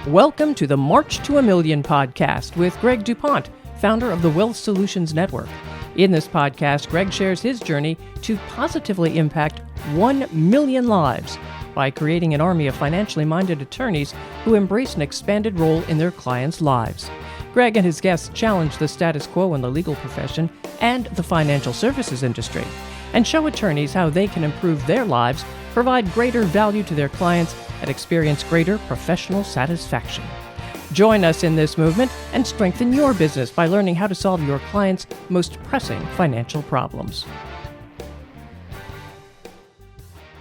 Welcome to the March to a Million podcast with Greg DuPont, founder of the Wealth Solutions Network. In this podcast, Greg shares his journey to positively impact 1 million lives by creating an army of financially minded attorneys who embrace an expanded role in their clients' lives. Greg and his guests challenge the status quo in the legal profession and the financial services industry, and show attorneys how they can improve their lives, provide greater value to their clients, and experience greater professional satisfaction. Join us in this movement and strengthen your business by learning how to solve your clients' most pressing financial problems.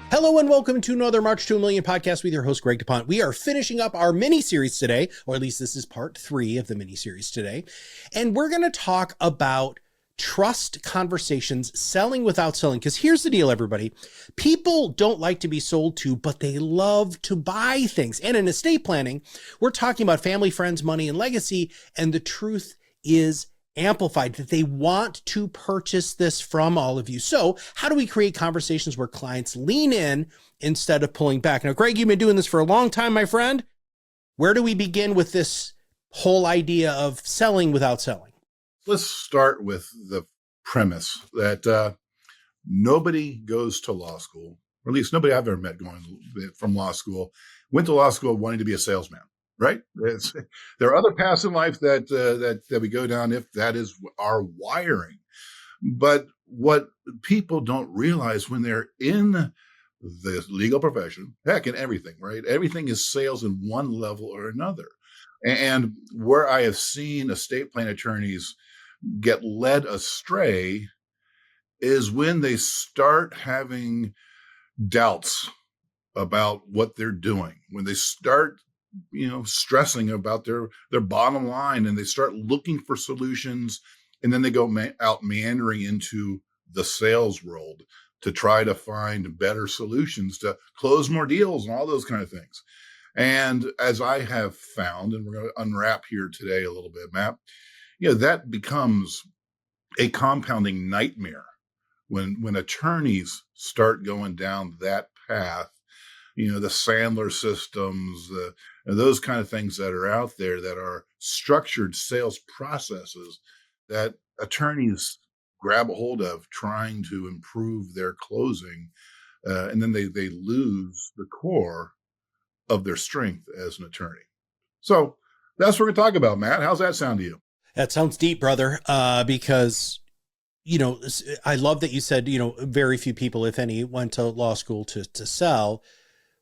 Hello and welcome to another March to a Million podcast with your host, Greg DuPont. We are finishing up our mini-series today, or at least this is part 3 of the mini-series today. And we're going to talk about trust conversations, selling without selling. Because here's the deal, everybody. People don't like to be sold to, but they love to buy things. And in estate planning, we're talking about family, friends, money, and legacy. And the truth is amplified that they want to purchase this from all of you. So how do we create conversations where clients lean in instead of pulling back? Now, Greg, you've been doing this for a long time, my friend. Where do we begin with this whole idea of selling without selling? Let's start with the premise that nobody goes to law school, or at least nobody I've ever met going from law school, went to law school wanting to be a salesman, right? There are other paths in life that we go down if that is our wiring. But what people don't realize when they're in the legal profession, heck, in everything, right? Everything is sales in one level or another. And where I have seen estate plan attorneys get led astray is when they start having doubts about what they're doing, when they start, stressing about their bottom line, and they start looking for solutions, and then they go out meandering into the sales world to try to find better solutions to close more deals and all those kind of things. And as I have found, and we're going to unwrap here today a little bit, Matt, that becomes a compounding nightmare when attorneys start going down that path. The Sandler systems, those kind of things that are out there that are structured sales processes that attorneys grab a hold of trying to improve their closing. And then they lose the core of their strength as an attorney. So that's what we're going to talk about, Matt. How's that sound to you? That sounds deep, brother, because, I love that you said, very few people, if any, went to law school to sell.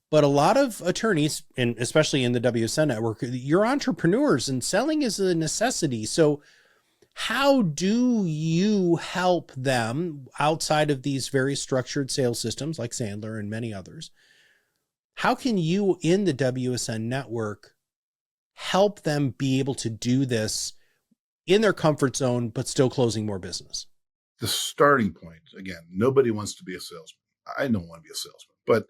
But a lot of attorneys, and especially in the WSN network, you're entrepreneurs and selling is a necessity. So how do you help them outside of these very structured sales systems like Sandler and many others? How can you in the WSN network help them be able to do this in their comfort zone, but still closing more business? The starting point, again, nobody wants to be a salesman. I don't want to be a salesman, but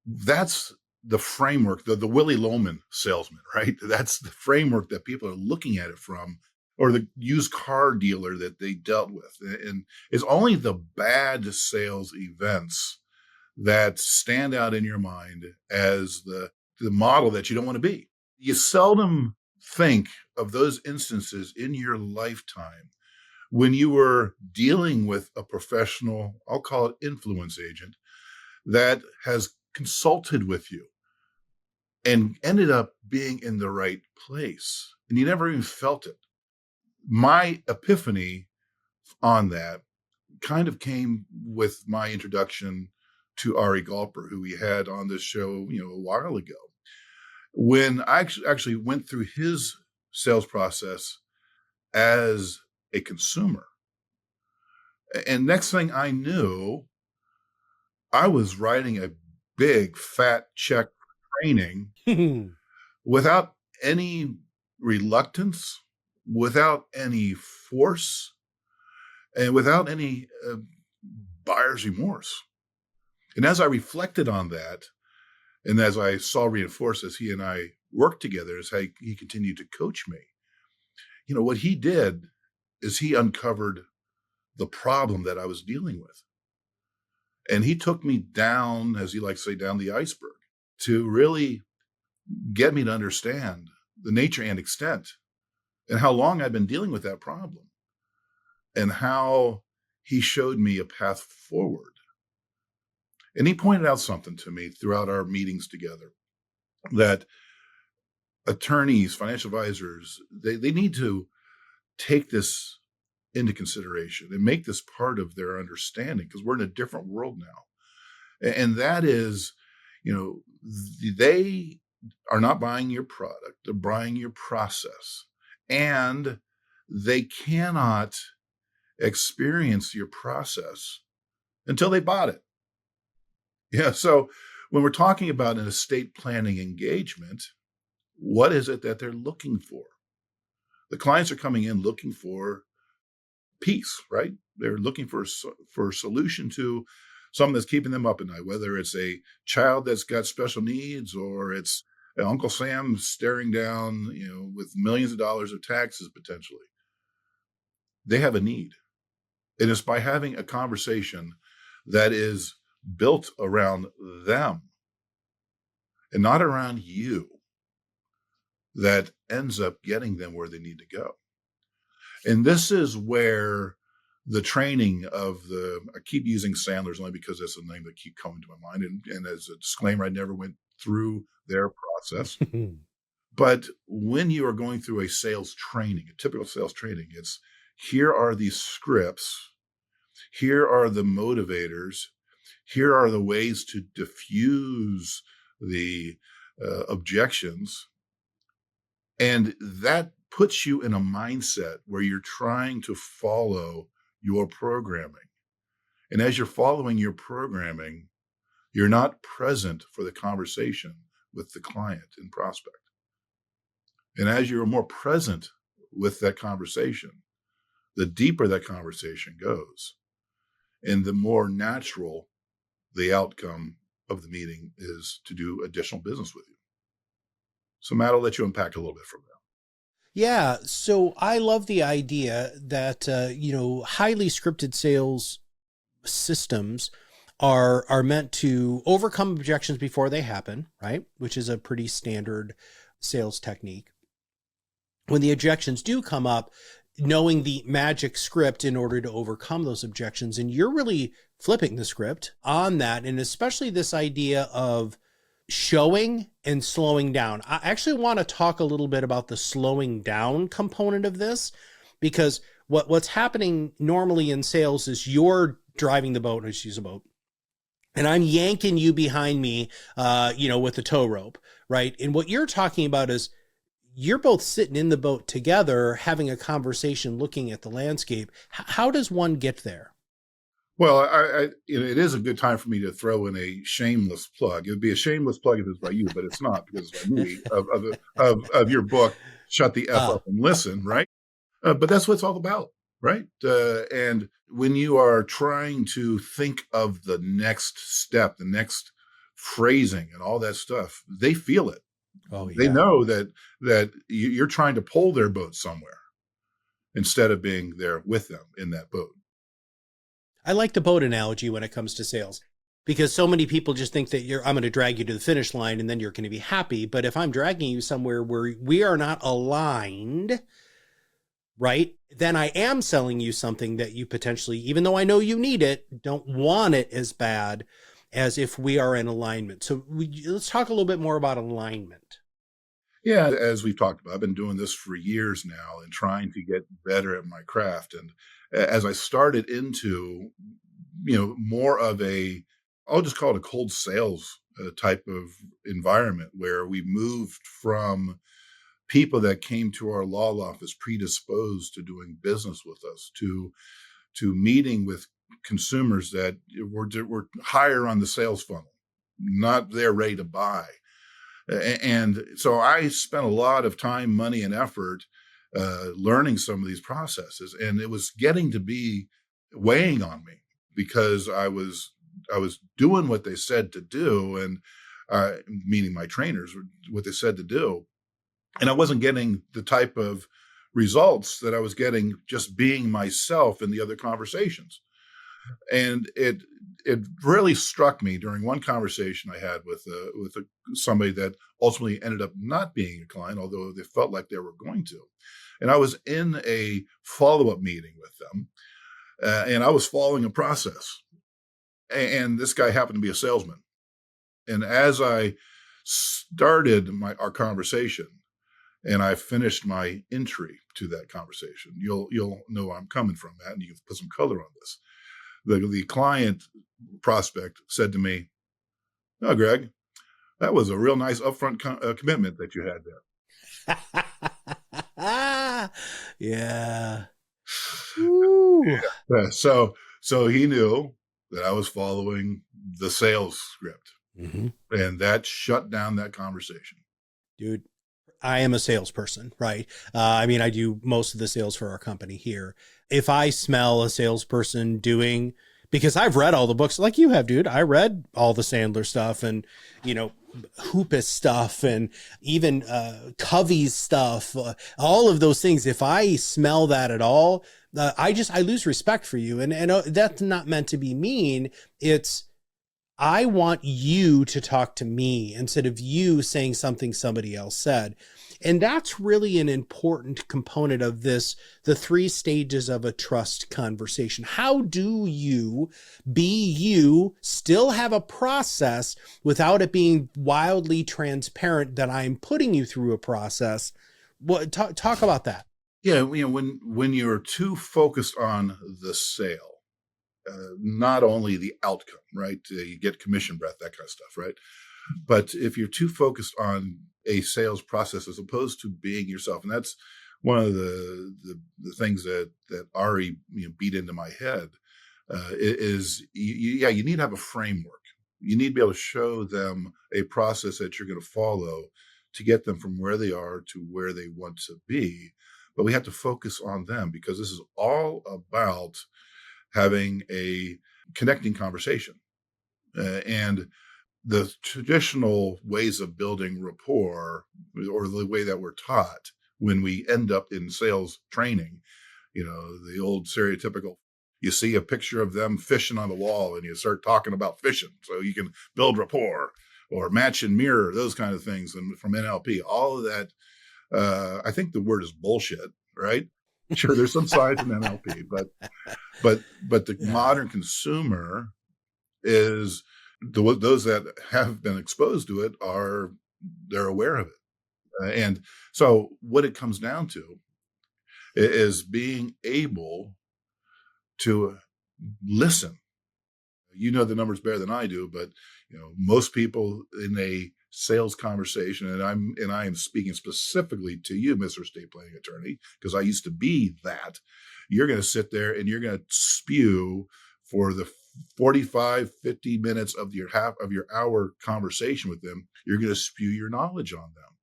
that's the framework, the Willy Loman salesman, right? That's the framework that people are looking at it from, or the used car dealer that they dealt with. And it's only the bad sales events that stand out in your mind as the model that you don't want to be. You seldom think of those instances in your lifetime when you were dealing with a professional, I'll call it influence agent, that has consulted with you and ended up being in the right place, and you never even felt it. My epiphany on that kind of came with my introduction to Ari Galper, who we had on this show, a while ago. When I actually went through his sales process as a consumer. And next thing I knew, I was writing a big fat check for training without any reluctance, without any force, and without any buyer's remorse. And as I reflected on that, and as I saw reinforced as he and I worked together, as he continued to coach me, what he did is he uncovered the problem that I was dealing with. And he took me down, as he likes to say, down the iceberg to really get me to understand the nature and extent and how long I've been dealing with that problem and how he showed me a path forward. And he pointed out something to me throughout our meetings together, that attorneys, financial advisors, they need to take this into consideration and make this part of their understanding, because we're in a different world now. And that is, they are not buying your product, they're buying your process. And they cannot experience your process until they bought it. Yeah. So when we're talking about an estate planning engagement, what is it that they're looking for? The clients are coming in looking for peace, right? They're looking for a solution to something that's keeping them up at night, whether it's a child that's got special needs or it's Uncle Sam staring down, with millions of dollars of taxes potentially. They have a need. And it's by having a conversation that is built around them and not around you that ends up getting them where they need to go. And this is where the training of I keep using Sandler's only because that's the name that keep coming to my mind. And as a disclaimer, I never went through their process. But when you are going through a sales training, a typical sales training, it's here are these scripts, here are the motivators, here are the ways to diffuse the objections. And that puts you in a mindset where you're trying to follow your programming. And as you're following your programming, you're not present for the conversation with the client and prospect. And as you're more present with that conversation, the deeper that conversation goes, and the more natural the outcome of the meeting is to do additional business with you. So Matt, I'll let you unpack a little bit from there. Yeah. So I love the idea that, highly scripted sales systems are meant to overcome objections before they happen, right? Which is a pretty standard sales technique. When the objections do come up, knowing the magic script in order to overcome those objections. And you're really flipping the script on that. And especially this idea of showing and slowing down. I actually want to talk a little bit about the slowing down component of this, because what's happening normally in sales is you're driving the boat, let's use a boat, and I'm yanking you behind me, with the tow rope, right? And what you're talking about is you're both sitting in the boat together, having a conversation, looking at the landscape. How does one get there? Well, it is a good time for me to throw in a shameless plug. It would be a shameless plug if it was by you, but it's not, because it's by me, of your book, Shut the F Up and Listen, right? But that's what it's all about, right? And when you are trying to think of the next step, the next phrasing and all that stuff, they feel it. Oh, yeah. They know that you're trying to pull their boat somewhere instead of being there with them in that boat. I like the boat analogy when it comes to sales, because so many people just think that I'm going to drag you to the finish line and then you're going to be happy. But if I'm dragging you somewhere where we are not aligned, right, then I am selling you something that you potentially, even though I know you need it, don't want it as bad as if we are in alignment. So let's talk a little bit more about alignment. Yeah, as we've talked about, I've been doing this for years now and trying to get better at my craft. And as I started into, more of I'll just call it a cold sales type of environment, where we moved from people that came to our law office predisposed to doing business with us to meeting with consumers that were higher on the sales funnel, not there ready to buy. And so I spent a lot of time, money, and effort learning some of these processes, and it was getting to be weighing on me, because I was doing what they said to do, and meaning my trainers, what they said to do, and I wasn't getting the type of results that I was getting just being myself in the other conversations. And it it really struck me during one conversation I had with somebody that ultimately ended up not being a client, although they felt like they were going to. And I was in a follow-up meeting with them, and I was following a process. And this guy happened to be a salesman. And as I started our conversation, and I finished my entry to that conversation, you'll know where I'm coming from, Matt, and you can put some color on this. The client prospect said to me, "Oh, Greg, that was a real nice upfront commitment that you had there." Yeah. Ooh. Yeah. So he knew that I was following the sales script, and that shut down that conversation. Dude, I am a salesperson, right? I mean, I do most of the sales for our company here. If I smell a salesperson doing, because I've read all the books like you have, dude, I read all the Sandler stuff and, Hoopus stuff and even Covey's stuff, all of those things. If I smell that at all, I lose respect for you. And that's not meant to be mean. It's, I want you to talk to me instead of you saying something somebody else said. And that's really an important component of this, the 3 stages of a trust conversation. How do you be you, still have a process without it being wildly transparent that I'm putting you through a process? What, talk about that. Yeah, when you're too focused on the sale, not only the outcome, right? You get commission breath, that kind of stuff, right? But if you're too focused on a sales process as opposed to being yourself, and that's one of the things that Ari beat into my head, is you need to have a framework. You need to be able to show them a process that you're going to follow to get them from where they are to where they want to be. But we have to focus on them because this is all about having a connecting conversation. And the traditional ways of building rapport, or the way that we're taught when we end up in sales training, the old stereotypical, you see a picture of them fishing on the wall and you start talking about fishing so you can build rapport, or match and mirror, those kind of things. And from NLP, all of that, I think the word is bullshit, right? Sure, there's some science in NLP, but the modern consumer is those that have been exposed to it they're aware of it, and so what it comes down to is being able to listen. The numbers better than I do, but most people in a sales conversation, and I am speaking specifically to you, Mr. Estate Planning Attorney, because I used to be that. You're going to sit there and you're going to spew for the 45, 50 minutes of your hour conversation with them. You're going to spew your knowledge on them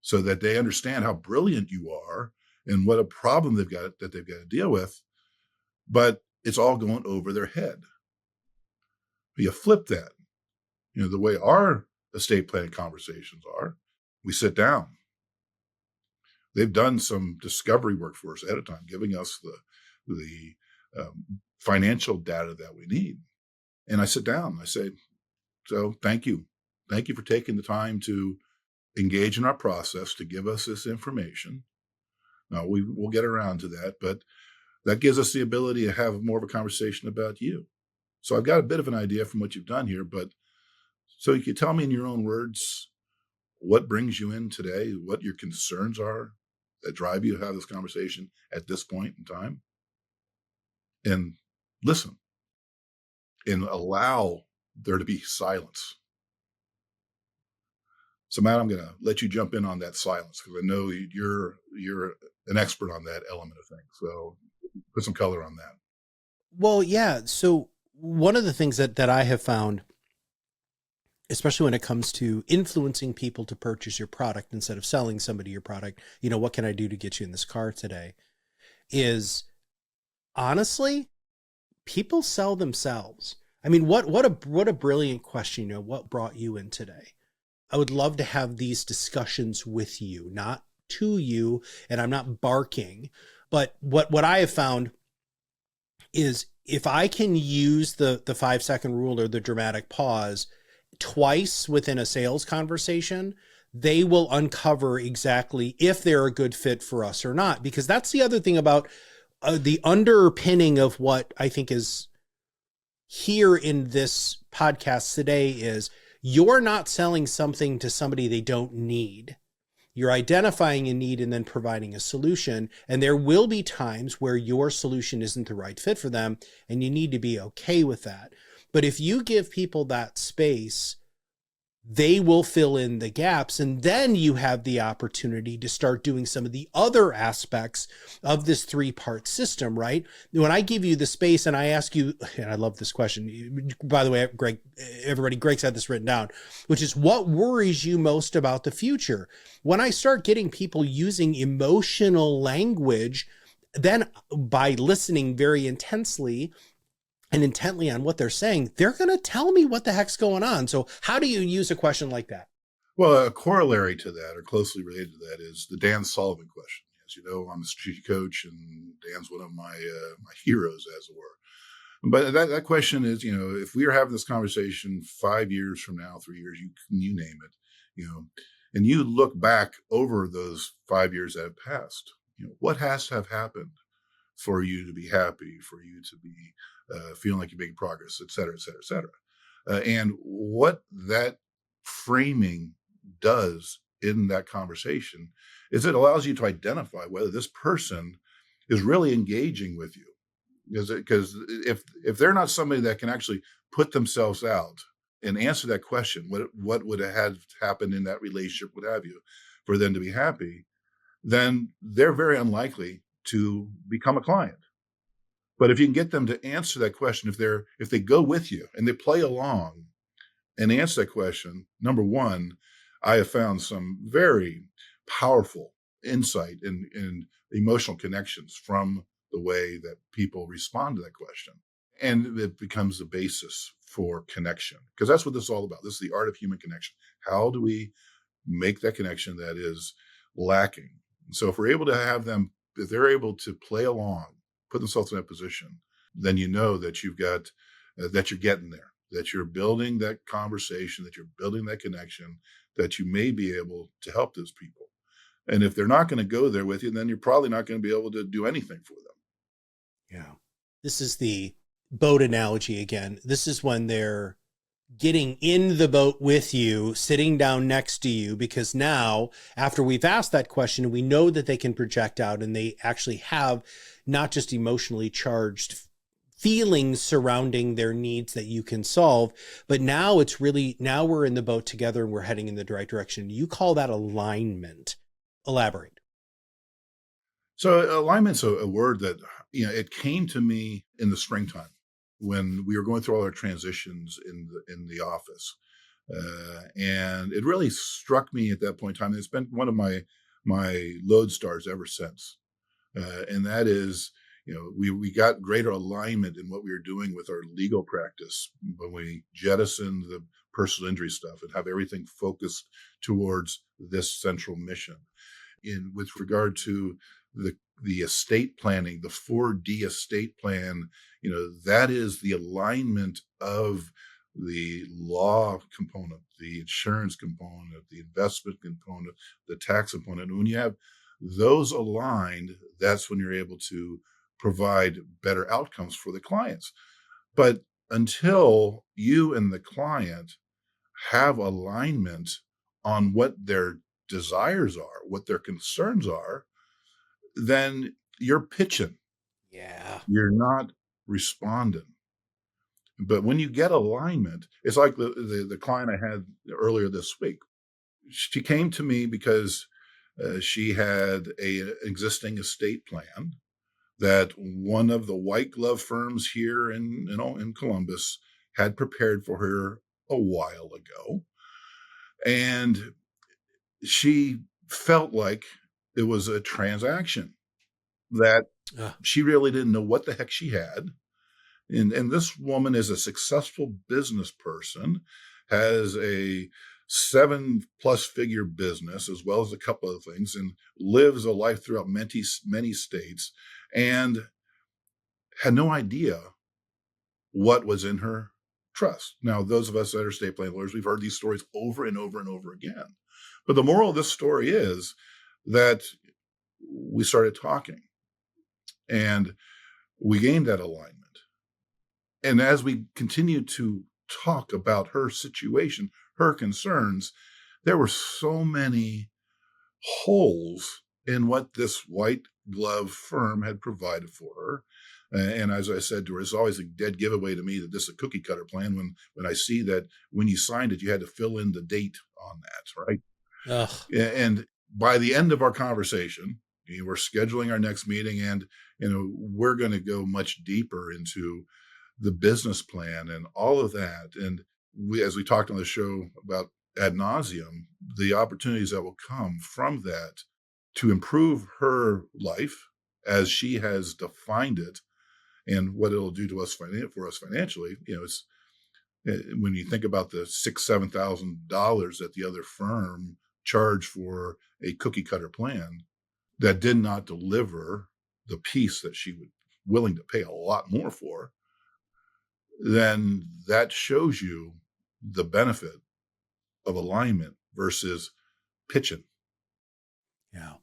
so that they understand how brilliant you are and what a problem they've got to deal with. But it's all going over their head. You flip that, the way our estate planning conversations are, we sit down. They've done some discovery work for us ahead of time, giving us the financial data that we need. And I sit down, I say, so thank you. Thank you for taking the time to engage in our process to give us this information. Now we'll get around to that, but that gives us the ability to have more of a conversation about you. So I've got a bit of an idea from what you've done here, but so you can tell me in your own words what brings you in today, what your concerns are that drive you to have this conversation at this point in time, and listen and allow there to be silence. So Matt, I'm going to let you jump in on that silence because I know you're an expert on that element of things. So put some color on that. Well, yeah. So one of the things that I have found, especially when it comes to influencing people to purchase your product instead of selling somebody your product, what can I do to get you in this car today, is honestly, people sell themselves. I mean, what a brilliant question. What brought you in today? I would love to have these discussions with you, not to you, and I'm not barking, but what I have found is if I can use the 5-second rule or the dramatic pause twice within a sales conversation, they will uncover exactly if they're a good fit for us or not. Because that's the other thing about the underpinning of what I think is here in this podcast today is you're not selling something to somebody they don't need. You're identifying a need and then providing a solution. And there will be times where your solution isn't the right fit for them, and you need to be okay with that. But if you give people that space, they will fill in the gaps. And then you have the opportunity to start doing some of the other aspects of this 3-part system, right? When I give you the space and I ask you, and I love this question, by the way, Greg, Greg's had this written down, which is what worries you most about the future? When I start getting people using emotional language, then by listening very intensely and intently on what they're saying, they're going to tell me what the heck's going on. So how do you use a question like that? Well, a corollary to that, or closely related to that, is the Dan Sullivan question. As you know, I'm a strategic coach, and Dan's one of my heroes, as it were. But that question is, if we are having this conversation 5 years from now, 3 years, you name it, and you look back over those 5 years that have passed, what has to have happened for you to be happy, for you to be feeling like you're making progress, et cetera, et cetera, et cetera. And what that framing does in that conversation is it allows you to identify whether this person is really engaging with you. Because if they're not somebody that can actually put themselves out and answer that question, what would have had happened in that relationship, what have you, for them to be happy, then they're very unlikely to become a client. But if you can get them to answer that question, if they go with you and they play along and answer that question, number one, I have found some very powerful insight and emotional connections from the way that people respond to that question. And it becomes the basis for connection, because that's what this is all about. This is the art of human connection. How do we make that connection that is lacking? And so if we're able to have them, if they're able to play along, put themselves in that position, then you know that you've got, that you're getting there, that you're building that conversation, that you're building that connection, that you may be able to help those people. And if they're not going to go there with you, then you're probably not going to be able to do anything for them. Yeah. This is the boat analogy again. This is when they're getting in the boat with you, sitting down next to you, because now after we've asked that question, we know that they can project out and they actually have not just emotionally charged feelings surrounding their needs that you can solve, but now now we're in the boat together and we're heading in the right direction. You call that alignment. Elaborate. So alignment's a word that, it came to me in the springtime when we were going through all our transitions in the office. And it really struck me at that point in time. It's been one of my lodestars ever since. And that is, we got greater alignment in what we were doing with our legal practice when we jettisoned the personal injury stuff and have everything focused towards this central mission. With regard to the estate planning, the 4D estate plan, that is the alignment of the law component, the insurance component, the investment component, the tax component. And when you have those aligned, that's when you're able to provide better outcomes for the clients. But until you and the client have alignment on what their desires are, what their concerns are, then you're pitching. Yeah. You're not responding. But when you get alignment, it's like the client I had earlier this week. She came to me because she had an existing estate plan that one of the white glove firms here in Columbus had prepared for her a while ago. And she felt like it was a transaction that she really didn't know what the heck she had. And this woman is a successful business person, has a 7+ figure business, as well as a couple of things, and lives a life throughout many states, and had no idea what was in her trust. Now, those of us that are estate plan lawyers, we've heard these stories over and over and over again. But the moral of this story is that we started talking and we gained that alignment. And as we continued to talk about her situation, her concerns, there were so many holes in what this white glove firm had provided for her. And as I said to her, it's always a dead giveaway to me that this is a cookie cutter plan when I see that when you signed it, you had to fill in the date on that, right? Ugh. And by the end of our conversation, we're scheduling our next meeting, and we're going to go much deeper into the business plan and all of that. And as we talked on the show about ad nauseum, the opportunities that will come from that to improve her life as she has defined it, and what it'll do to us for us financially. It's when you think about the $6,000-7,000 that the other firm charged for a cookie cutter plan that did not deliver the piece that she was willing to pay a lot more for, then that shows you the benefit of alignment versus pitching. Yeah.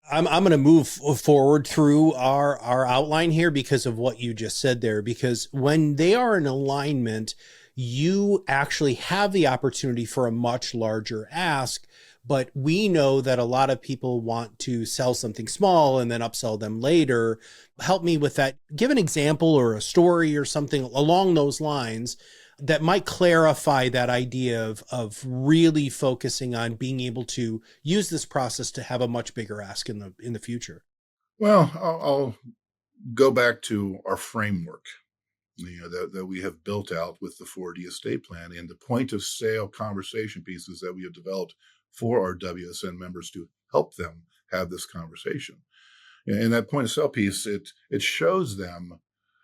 I'm going to move forward through our outline here because of what you just said there, because when they are in alignment, you actually have the opportunity for a much larger ask. But we know that a lot of people want to sell something small and then upsell them later. Help me with that. Give an example or a story or something along those lines that might clarify that idea of really focusing on being able to use this process to have a much bigger ask in the future. Well, I'll go back to our framework, that we have built out with the 4D estate plan and the point of sale conversation pieces that we have developed for our WSN members to help them have this conversation. And that point of sale piece, it shows them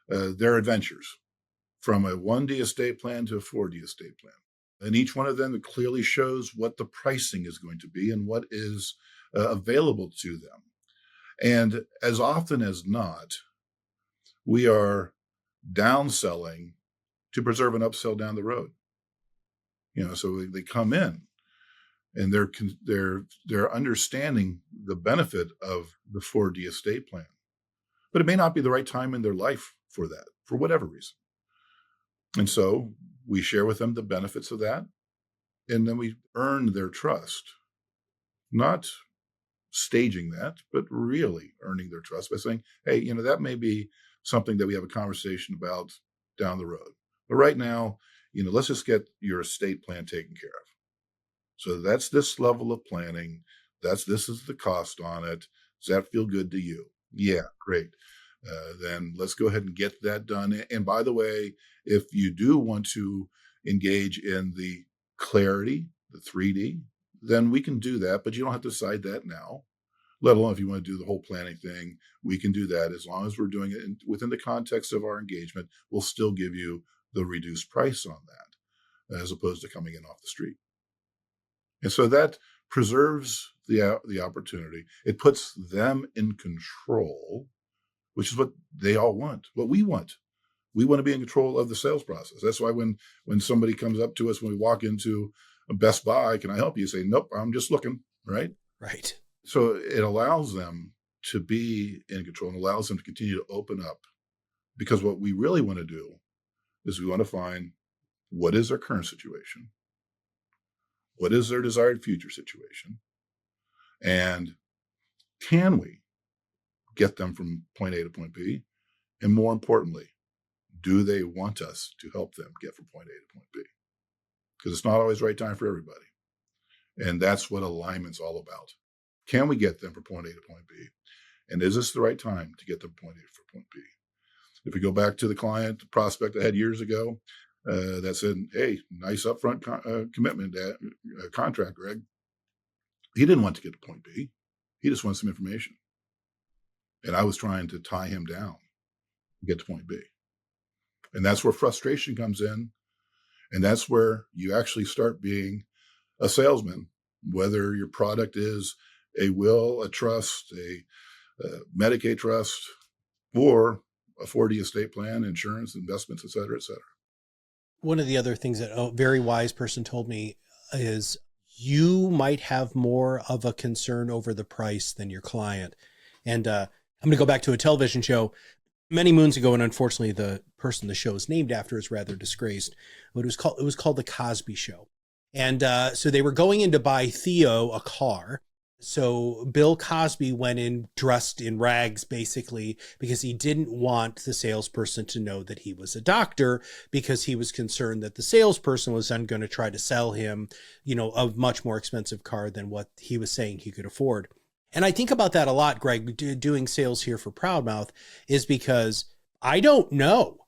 their adventures from a 1D estate plan to a 4D estate plan. And each one of them clearly shows what the pricing is going to be and what is available to them. And as often as not, we are downselling to preserve an upsell down the road. So they come in and they're understanding the benefit of the 4D estate plan, but it may not be the right time in their life for that, for whatever reason. And so we share with them the benefits of that, and then we earn their trust, not staging that, but really earning their trust by saying, hey, that may be something that we have a conversation about down the road. But right now, let's just get your estate plan taken care of. So that's this level of planning. This is the cost on it. Does that feel good to you? Yeah, great. Then let's go ahead and get that done. And by the way, if you do want to engage in the clarity, the 3D, then we can do that, but you don't have to decide that now, let alone if you want to do the whole planning thing, we can do that. As long as we're doing it within the context of our engagement, we'll still give you the reduced price on that, as opposed to coming in off the street. And so that preserves the opportunity. It puts them in control, which is what they all want, what we want. We want to be in control of the sales process. That's why when somebody comes up to us, when we walk into a Best Buy, can I help you? Say, nope, I'm just looking, right? Right. So it allows them to be in control and allows them to continue to open up, because what we really want to do is we want to find what is their current situation, what is their desired future situation, and can we get them from point A to point B? And more importantly, do they want us to help them get from point A to point B? Because it's not always the right time for everybody. And that's what alignment's all about. Can we get them from point A to point B? And is this the right time to get them from point A to point B? If we go back to the client, the prospect I had years ago that said, hey, nice upfront commitment, contract, Greg. He didn't want to get to point B. He just wanted some information. And I was trying to tie him down to get to point B. And that's where frustration comes in. And that's where you actually start being a salesman, whether your product is a will, a trust, a Medicaid trust, or a 4D estate plan, insurance, investments, et cetera, et cetera. One of the other things that a very wise person told me is you might have more of a concern over the price than your client. And I'm going to go back to a television show many moons ago, and unfortunately the person the show is named after is rather disgraced. But it was called The Cosby Show. And so they were going in to buy Theo a car. So Bill Cosby went in dressed in rags, basically, because he didn't want the salesperson to know that he was a doctor, because he was concerned that the salesperson was then going to try to sell him, a much more expensive car than what he was saying he could afford. And I think about that a lot, Greg, doing sales here for Proudmouth, is because I don't know.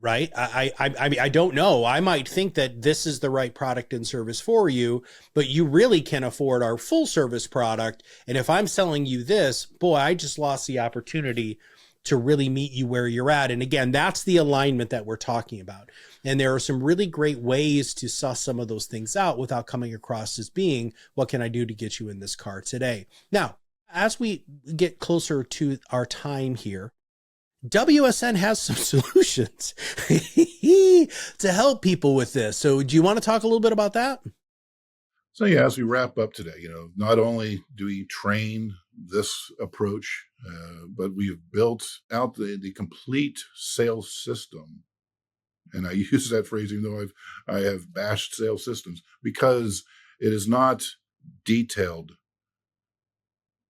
Right? I don't know. I might think that this is the right product and service for you, but you really can afford our full service product. And if I'm selling you this, boy, I just lost the opportunity to really meet you where you're at. And again, that's the alignment that we're talking about. And there are some really great ways to suss some of those things out without coming across as being, what can I do to get you in this car today? Now, as we get closer to our time here, WSN has some solutions to help people with this. So do you want to talk a little bit about that? So yeah, as we wrap up today, not only do we train this approach, but we've built out the complete sales system. And I use that phrase, even though I have bashed sales systems, because it is not detailed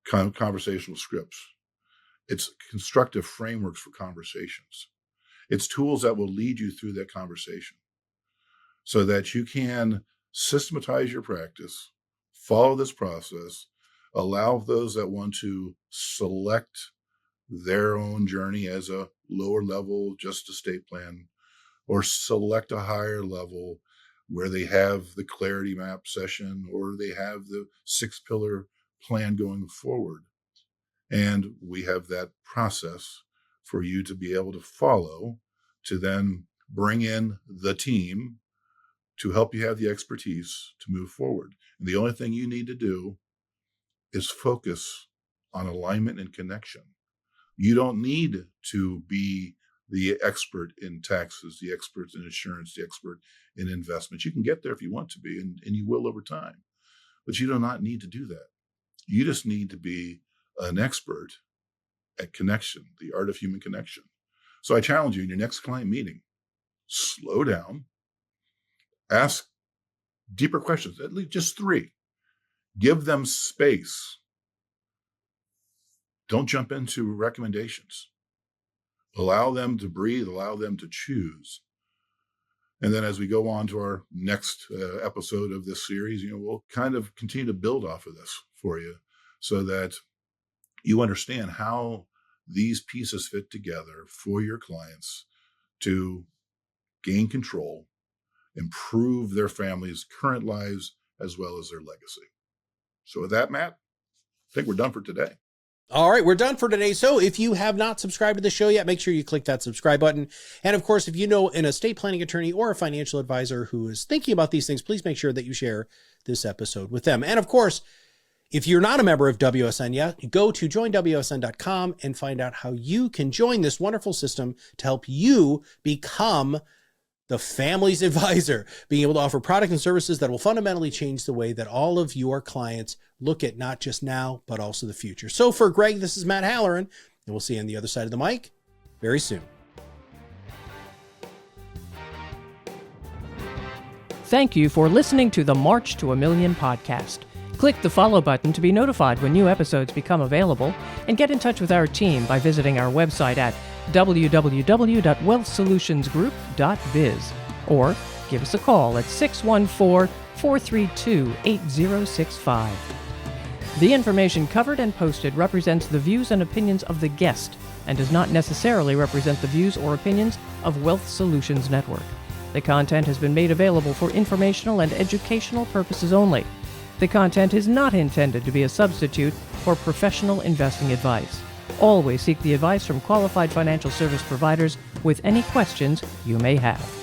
conversational scripts. It's constructive frameworks for conversations. It's tools that will lead you through that conversation so that you can systematize your practice, follow this process, allow those that want to select their own journey as a lower level, just estate plan, or select a higher level where they have the clarity map session or they have the 6-pillar plan going forward. And we have that process for you to be able to follow, to then bring in the team to help you have the expertise to move forward. And the only thing you need to do is focus on alignment and connection. You don't need to be the expert in taxes, the expert in insurance, the expert in investments. You can get there if you want to be, and you will over time. But you do not need to do that. You just need to be an expert at connection, the art of human connection. So I challenge you in your next client meeting, slow down, ask deeper questions, at least just 3. Give them space. Don't jump into recommendations. Allow them to breathe, allow them to choose. And then as we go on to our next episode of this series, we'll kind of continue to build off of this for you so that you understand how these pieces fit together for your clients to gain control, improve their families' current lives, as well as their legacy. So with that, Matt, I think we're done for today. All right, we're done for today. So if you have not subscribed to the show yet, make sure you click that subscribe button. And of course, if you know an estate planning attorney or a financial advisor who is thinking about these things, please make sure that you share this episode with them. And of course, if you're not a member of WSN yet, go to joinwsn.com and find out how you can join this wonderful system to help you become the family's advisor, being able to offer products and services that will fundamentally change the way that all of your clients look at not just now, but also the future. So for Greg, this is Matt Halloran, and we'll see you on the other side of the mic very soon. Thank you for listening to the March to a Million podcast. Click the follow button to be notified when new episodes become available, and get in touch with our team by visiting our website at www.wealthsolutionsgroup.biz, or give us a call at 614-432-8065. The information covered and posted represents the views and opinions of the guest and does not necessarily represent the views or opinions of Wealth Solutions Network. The content has been made available for informational and educational purposes only. The content is not intended to be a substitute for professional investing advice. Always seek the advice from qualified financial service providers with any questions you may have.